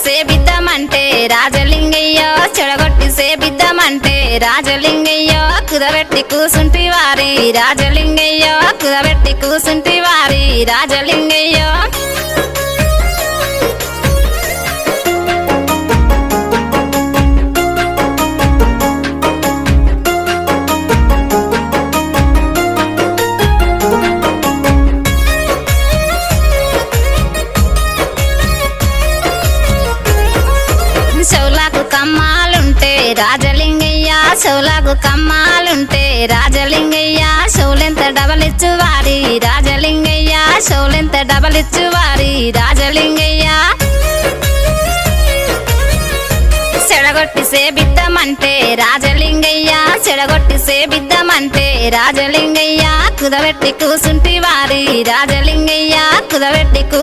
సేబిద్దామంటే రాజలింగయ్య చెడగొట్టి సేబిద్దామంటే రాజలింగయ్య కుదబెట్టి కూసుంటి వారి రాజలింగయ్య కుదబెట్టి కూసుంటి వారి రాజలింగయ్య చెవులకు కమ్మాలుంటే రాజలింగయ్య చెవులకు కమ్మాలుంటే రాజలింగయ్య చెవులెంత డబలిచ్చు వారి రాజలింగయ్య చెవులెంత డబలిచ్చు వారి రాజలింగయ్య చెడగొట్టి సేబిద్దామంటే రాజలింగయ్య చెడగొట్టి సేబిద్దామంటే రాజలింగయ్య కుదబెట్టి కూసుంటి వారి రాజలింగయ్య కుదబెట్టి